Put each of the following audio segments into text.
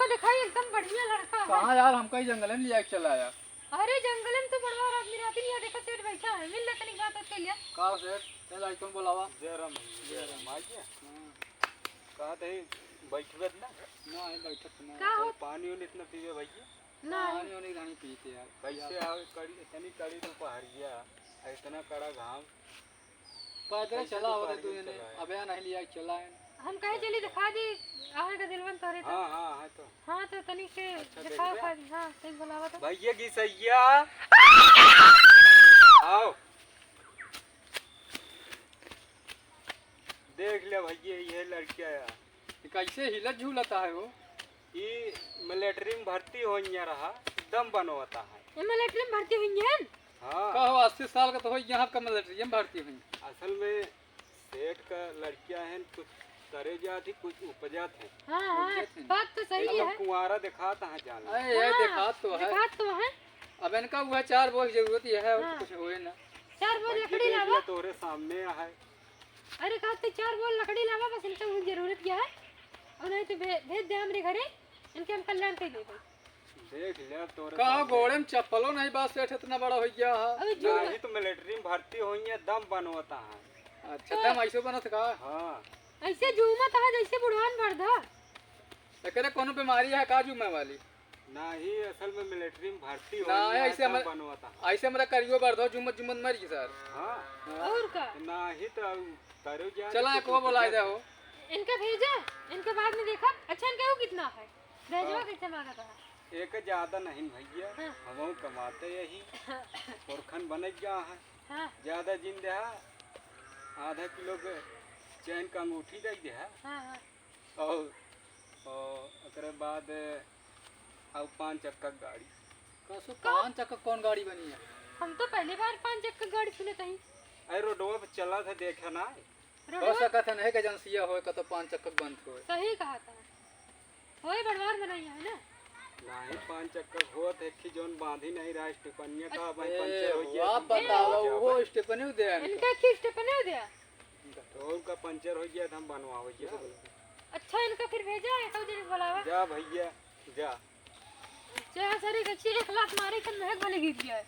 लड़का दिखाई एकदम बढ़िया लड़का है। कहाँ यार, हमको ही जंगल में लिया के चला यार। अरे जंगल में तो बड़वा आदमी रहती नहीं, देखो सेठ बैठा है, मिल लेते नहीं बात के लिए। का सेठ चल आई कौन बोलावा? जय राम आइए। कहाँ थे बैठबे ना? ना है बैठक ना। का हो? पानी उनी इतना पीवे भैया? ना पानी वानी नहीं पीते यार। कैसे आवे कड़ी इतनी कड़ी तो पहाड़िया इतना कड़ा घाम पैदल चला होता तू ने, अबे नहीं लिया के चला है। हम कहे चली दिखा दी आवे का दिलवन तोरे तो। हाँ है तो हाँ तो तनी से अच्छा, दिखाओ देख खाली। हाँ सही बुलावा तो। भैया की सैया आओ देख ले भैया ये लड़किया यार कैसे हिलत झूलता है वो। ये मिलिट्री में भर्ती हो रहा दम बनवाता है। ये मिलिट्री में भर्ती हुई है। हाँ कहो 80 साल का तो हो, यहाँ का मिलिट्री में भर्ती हुई। असल में सेठ का लड़कियां हैं, कुछ करे जाती कुछ उपजा थे। हाँ बात तो सही है। कुंवारा दिखाता है जान अरे ये देखा तो है। दिखा तो है। अब इनका हुआ 4 बोझ जरूरत ही है और हाँ। कुछ होए ना। 4 बोल लकड़ी लावा। तोरे सामने है। अरे कहते 4 बोल लकड़ी लावा, बस इनका मुझे जरूरत क्या है। और नहीं तो भेज दे हमरे घरे, इनके हम कल्याण कर देंगे। देख ले तोरे कहो घोड़े में चप्पलों नहीं, बात सेठ इतना बड़ा हो गया है। अबे जो नहीं तो मिलिट्री में भर्ती हुई है दम बनवाता है। अच्छा दम ऐसे बनत का। हाँ ऐसे झूमत है जैसे बुढ़ान बढ़ा। एकरे कोनो बीमारी है काजू में वाली? नहीं असल में मिलिट्री में भर्ती ना हुई है ऐसे दम हमें- बनवाता है। ऐसे मेरा करियो बढ़ दो जुम्मत जुम्मत मर गई सर। हाँ और का नहीं तो करो जा चला एक वो बुला दे हो। इनका भेजा, इनके बाद में देखा। अच्छा इनका वो कितना है? भेजवा कैसे मांगा था? एक ज्यादा नहीं भैया, हाँ। हम कमाते यही पुरखन बन गया है। हाँ ज्यादा जिंदे है आधा किलो के चैन का अंगूठी दे दे है। हाँ हाँ और ओकरे बाद अब 5 चक्का गाड़ी। कसो 5 चक्का कौन गाड़ी बनी है? हम तो पहली बार 5 चक्का गाड़ी सुने तही। अरे रोडवा पे चला था देखा ना। हो सकत है नहीं के एजेंसिया होए का तो 5 चक्का बंद होए। सही कहा था। होए बड़वार बनाई है ना। नहीं 5 चक्का होत है कि जोन बांधी नहीं रहा स्टेपनिया का भाई पंचर हो गया। आप बताओ वो स्टेपनी दे इनका किस्त पे नहीं दिया। तो का पंचर हो गया था हम बनवाओ ये। अच्छा इनका फिर भेजा है तो जरूर बुलावा। जा भैया जा। चाहे सारी कच्ची 1 लाख मारे के महक वाले गिर गया है।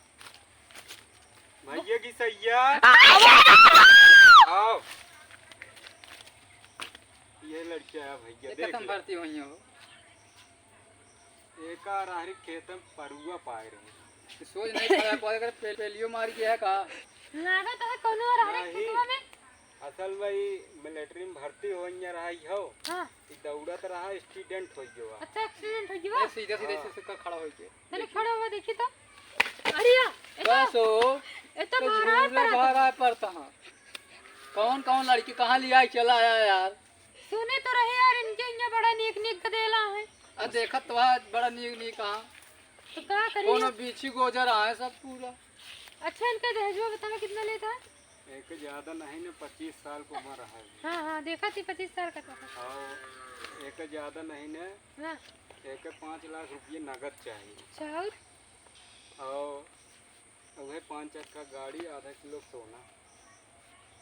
भैया की सैया आओ। ये लड़किया है भैया देख खत्म ले। भर्ती हुई हो। एक राहरी खेत में परुआ पाए रहे। सोच नहीं पाया पाया कर पेलियो मार गया है का। लागत है कोनो और हरे नहीं। खेतवा में। असल में मिलिट्री में भर्ती हो रही हो। हां दौड़त रहा स्टूडेंट हो गया। अच्छा एक्सीडेंट हो गया। सीधा सीधा से खड़ा हो के तने खड़ा हुआ देखी तो। अरे यार बस हो ये तो महाराज पर भागा पड़ता है। कौन कौन लड़की कहाँ लिया चला आया यार? सुने तो रहे यार इनके यहाँ बड़ा नीक नीक कदेला है। आ देखत तो है बड़ा नीक नीक कहाँ तो क्या करिए? कोनो बीछी गोजर आए सब पूरा। अच्छा इनका दहेजवा बताना कितना लेता है? एक ज्यादा नहीं ने 25 साल को उम्र है। हाँ हाँ देखा थी 25 साल का था। और एक ज्यादा नहीं ने हाँ एक 5 लाख रुपये नगद चाहिए। अच्छा और वह 5 चक्का गाड़ी आधा किलो सोना।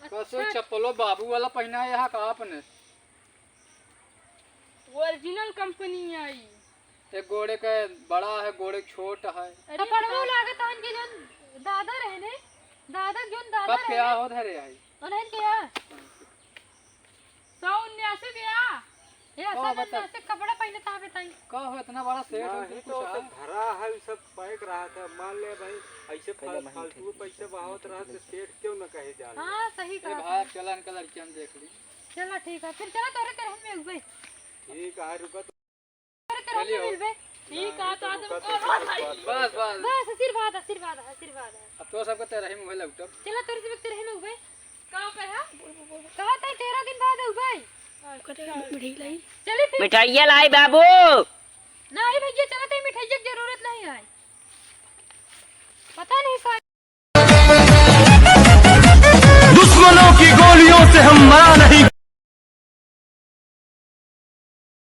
कसो चप्पलो बाबू वाला पहना है यहाँ का आपने? ओरिजिनल कंपनी आई। एक गोड़े के बड़ा है गोड़े छोट है। कपड़वा लागत है इनके जन दादा रहे ने। दादा जोन दादा कब क्या हो धरे आई? उन्हें क्या 179 गया ये कहाँ असल बता? में से कपड़ा पहने था बताई। का हो इतना बड़ा सेठ हो नहीं कुछ तो है? भरा है सब पैक रहा था। मान ले भाई ऐसे फालतू पैसे बहावत रहा तो सेठ क्यों न कहे जा। हाँ सही ए कहा। भाई चला इनका लड़की हम देख ली। चलो ठीक है फिर चला तोरे तरह में उबे ठीक है रुका तो तोरे तरह में चलिए। मिलबे। ठीक है तो आदम को बस बस बस आशीर्वाद आशीर्वाद आशीर्वाद है। अब तो सबके तेरा ही मोबाइल लौटब। चला तोरे से तेरे में उबे कहां पे है? कहा था 13 दिन बाद उबे। चली फिर मिठाइयाँ लाई बाबू। नहीं भैया चला तो मिठाई की जरूरत नहीं है। पता नहीं सा दुश्मनों की गोलियों से हम मरा नहीं।